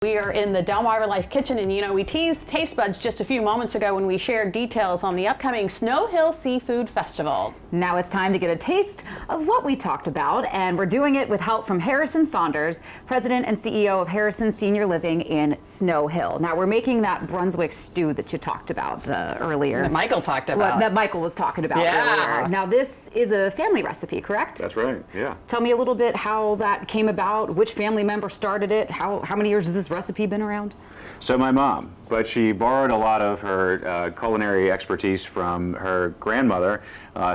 We are in the Delmarva Life Kitchen, and you know, we teased taste buds just a few moments ago when we shared details on the upcoming Snow Hill Seafood Festival. Now it's time to get a taste of what we talked about, and we're doing it with help from Harrison Saunders, President and CEO of Harrison Senior Living in Snow Hill. Now we're making that Brunswick stew that you talked about earlier. That Michael talked about. That Michael was talking about earlier. Now this is a family recipe, correct? That's right, yeah. Tell me a little bit how that came about, which family member started it, how many years has this recipe been around? So my mom, but she borrowed a lot of her culinary expertise from her grandmother,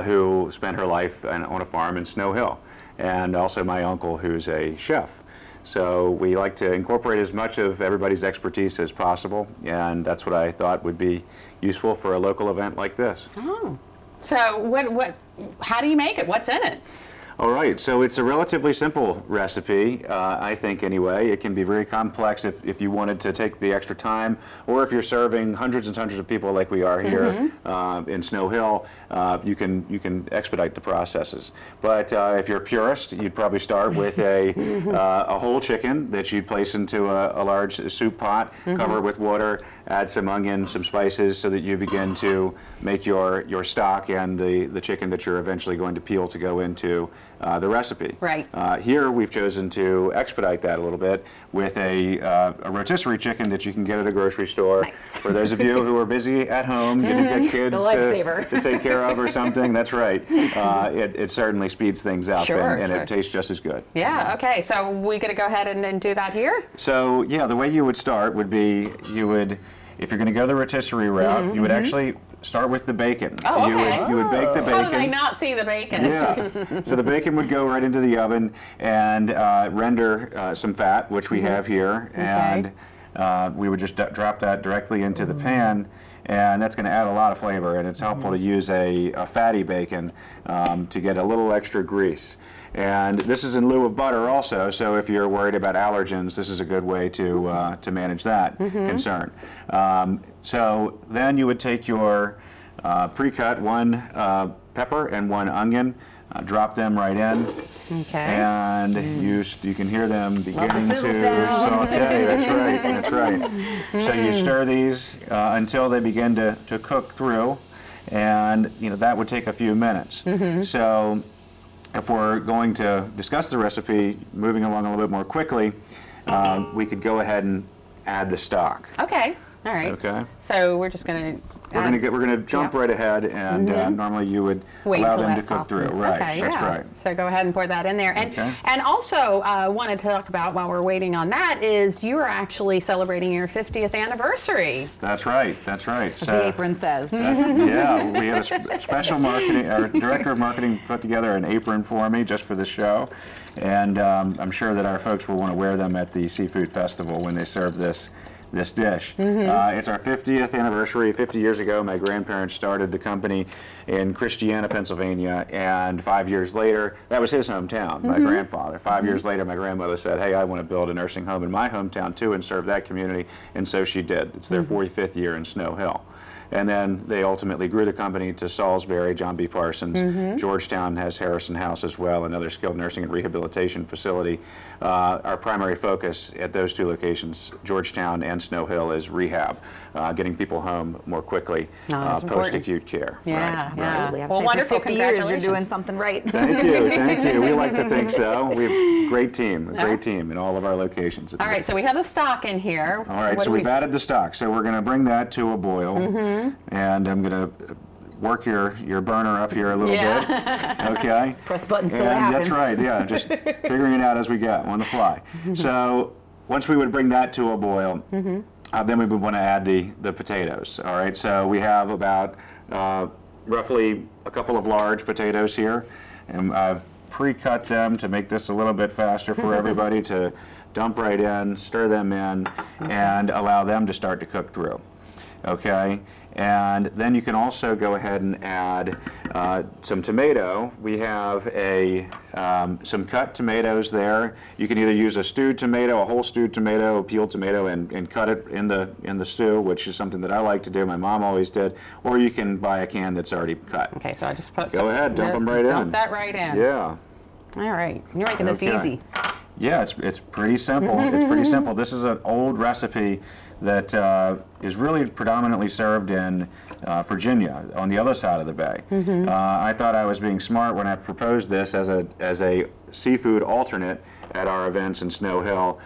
who spent her life on a farm in Snow Hill, and also my uncle, who's a chef. So we like to incorporate as much of everybody's expertise as possible, and that's what I thought would be useful for a local event like this. Oh, so how do you make it? What's in it? All right, so it's a relatively simple recipe, I think anyway. It can be very complex if you wanted to take the extra time, or if you're serving hundreds and hundreds of people like we are here in Snow Hill, you can expedite the processes. But if you're a purist, you'd probably start with a whole chicken that you'd place into a large soup pot, cover it with water, add some onion, some spices, so that you begin to make your stock and the chicken that you're eventually going to peel to go into the recipe. Right. Here we've chosen to expedite that a little bit with a rotisserie chicken that you can get at a grocery store. Nice. For those of you who are busy at home, you've got kids to take care of or something, that's right. It certainly speeds things up, and it tastes just as good. Yeah, okay, so we gonna go ahead and do that here? So yeah, the way you would start would be, if you're going to go the rotisserie route, you would actually start with the bacon. Oh, okay. You would bake the bacon. How did I not see the bacon? Yeah. So the bacon would go right into the oven and render some fat, which we have here, and we would just drop that directly into the pan, and that's going to add a lot of flavor, and it's helpful to use a fatty bacon to get a little extra grease. And this is in lieu of butter also, so if you're worried about allergens, this is a good way to manage that concern. So then you would take your pre-cut one pepper and one onion, drop them right in, and you can hear them beginning to saute. That's right, that's right. So you stir these until they begin to cook through, and that would take a few minutes. So if we're going to discuss the recipe, moving along a little bit more quickly, we could go ahead and add the stock. Okay, all right. Okay. So we're just going to We're going to jump right ahead, and normally you would allow them to cook through. Right, okay, that's right. So go ahead and pour that in there. And also wanted to talk about, while we're waiting on that, is you are actually celebrating your 50th anniversary. That's right, that's right. As the apron says. Yeah, we had a special marketing, our director of marketing put together an apron for me just for the show, and I'm sure that our folks will want to wear them at the Seafood Festival when they serve this dish. It's our 50th anniversary. 50 years ago, my grandparents started the company in Christiana, Pennsylvania, and 5 years later, that was his hometown, my grandfather. 5 years later, my grandmother said, hey, I want to build a nursing home in my hometown too and serve that community, and so she did. It's their 45th year in Snow Hill. And then they ultimately grew the company to Salisbury, John B. Parsons. Georgetown has Harrison House as well, another skilled nursing and rehabilitation facility. Our primary focus at those two locations, Georgetown and Snow Hill, is rehab, getting people home more quickly, post-acute care. Yeah, right. Absolutely. Well, wonderful. 50 years, you're doing something right. Thank you, thank you. We like to think so. We have a great team in all of our locations. All right, so we have the stock in here. All right, so we've added the stock. So we're going to bring that to a boil. And I'm going to work your burner up here a little bit. Okay. Just press buttons so it happens. That's right, yeah, just figuring it out as we go on the fly. So once we would bring that to a boil, then we would want to add the potatoes. All right, so we have about roughly a couple of large potatoes here, and I've pre-cut them to make this a little bit faster for everybody to dump right in, stir them in, and allow them to start to cook through. Okay, and then you can also go ahead and add some tomato. We have some cut tomatoes there. You can either use a stewed tomato, a whole stewed tomato, a peeled tomato, and cut it in the stew, which is something that I like to do. My mom always did. Or you can buy a can that's already cut. Okay, so I just put. Go ahead, dump them right in. Dump that right in. Yeah. All right, you're making this easy. Yeah, it's pretty simple. It's pretty simple. This is an old recipe that is really predominantly served in Virginia, on the other side of the bay. I thought I was being smart when I proposed this as a seafood alternate at our events in Snow Hill,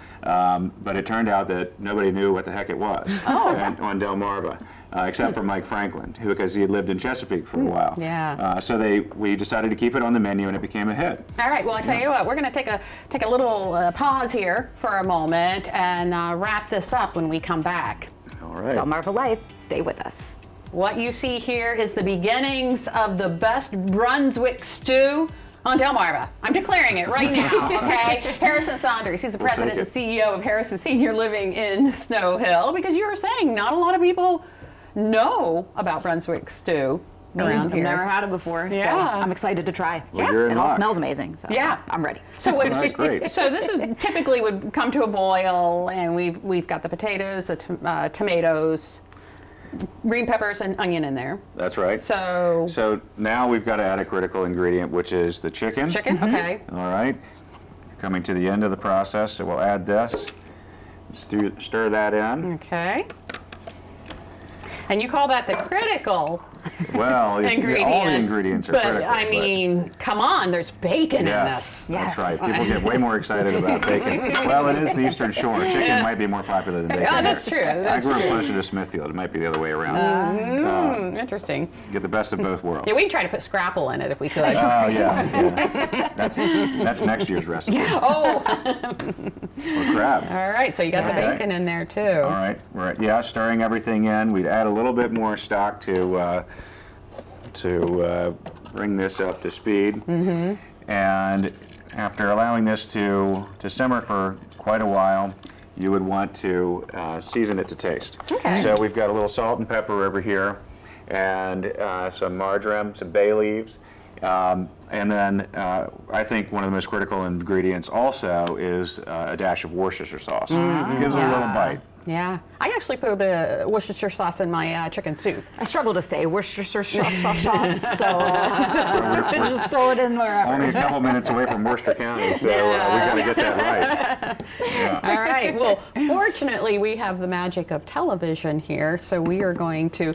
but it turned out that nobody knew what the heck it was on Delmarva. Except for Mike Franklin, because he had lived in Chesapeake for a while. Yeah. So we decided to keep it on the menu, and it became a hit. All right. Well, I tell you what, we're going to take a little pause here for a moment and wrap this up when we come back. All right. Delmarva Life, stay with us. What you see here is the beginnings of the best Brunswick stew on Delmarva. I'm declaring it right now, okay? Harrison Saunders, he's the president and CEO of Harrison Senior Living in Snow Hill, because you were saying not a lot of people know about Brunswick stew around I've here. never had it before, so I'm excited to try. Well, you're in It all luck. smells amazing, so I'm ready. So That's great. So this is typically would come to a boil, and we've got the potatoes, the tomatoes, green peppers, and onion in there. That's right. So now we've got to add a critical ingredient, which is the chicken. chicken, okay. All right. Coming to the end of the process, so we'll add this. Stir that in. Okay. And you call that the critical Well, ingredient. all the ingredients are but, critical. I mean, come on, there's bacon Yes, in this. that's right. People get way more excited about bacon. Well, it is the Eastern Shore. Chicken might be more popular than bacon. Oh, that's here. true. That's I grew up true. closer to Smithfield. It might be the other way around. Interesting. Get the best of both worlds. Yeah, we can try to put scrapple in it if we could. Oh, yeah. That's next year's recipe. Oh, Or crab. all right. So you got the Okay. bacon in there too. All right. Yeah, stirring everything in. We'd add a little bit more stock to bring this up to speed. And after allowing this to simmer for quite a while, you would want to season it to taste. Okay. So we've got a little salt and pepper over here, and some marjoram, some bay leaves. And then I think one of the most critical ingredients also is a dash of Worcestershire sauce. It gives it a little bite. Yeah, I actually put a bit of Worcestershire sauce in my chicken soup. I struggle to say Worcestershire sauce, so just throw it in wherever. Only a couple minutes away from Worcester County, so we got to get that right. Yeah. All right. Well, fortunately, we have the magic of television here, so we are going to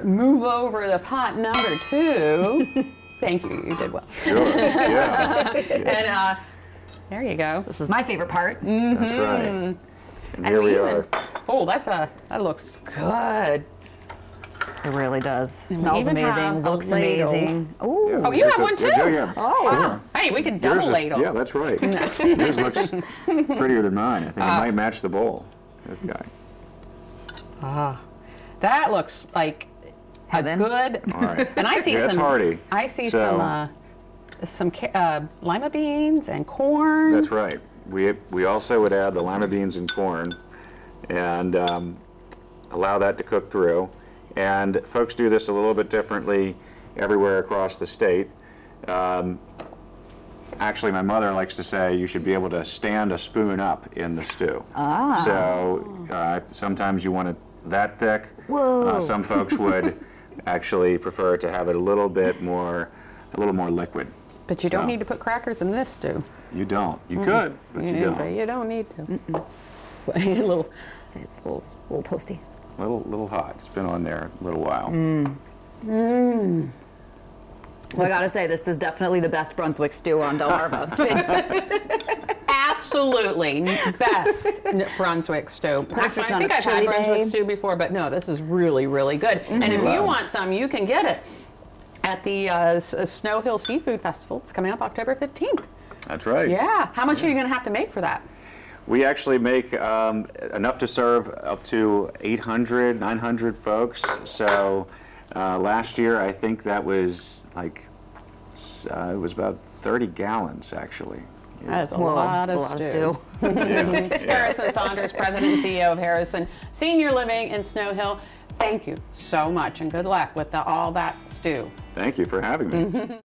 move over to pot number 2. Thank you. You did well. Sure. Yeah. And there you go. This is my favorite part. That's right. And here we are. Oh, that looks good. It really does. Smells even have amazing. a Looks ladle. amazing. Ooh. Oh, you have one too? We do, yeah. Oh. Wow. Hey, we could double Yours is- ladle. Yeah, that's right. Yours looks prettier than mine. I think it might match the bowl. Okay. That looks like Heaven. a good. All right. And I see Yeah, it's some. hearty. I see So- some lima beans and corn. That's right. We also would add the lima beans and corn, and allow that to cook through. And folks do this a little bit differently everywhere across the state. Actually, my mother likes to say you should be able to stand a spoon up in the stew. So sometimes you want it that thick. Whoa. Some folks would actually prefer to have it a little more liquid. But you don't So- need to put crackers in this stew. You don't. You could, but you But don't. you don't need to. A little. Say it's a little toasty. Little hot. It's been on there a little while. Well, I gotta say, this is definitely the best Brunswick stew on Delmarva. Absolutely best Brunswick stew. Actually, I on think a I've had chilly Brunswick day. stew before, but no, this is really, really good. And if you want some, you can get it at the Snow Hill Seafood Festival. It's coming up October 15th. That's right. Yeah. How much are you going to have to make for that? We actually make enough to serve up to 800, 900 folks. So last year, I think that was like, it was about 30 gallons, actually. That is a Whoa, lot that's of a lot of stew. stew. Harrison Saunders, President and CEO of Harrison Senior Living in Snow Hill. Thank you so much, and good luck with all that stew. Thank you for having me.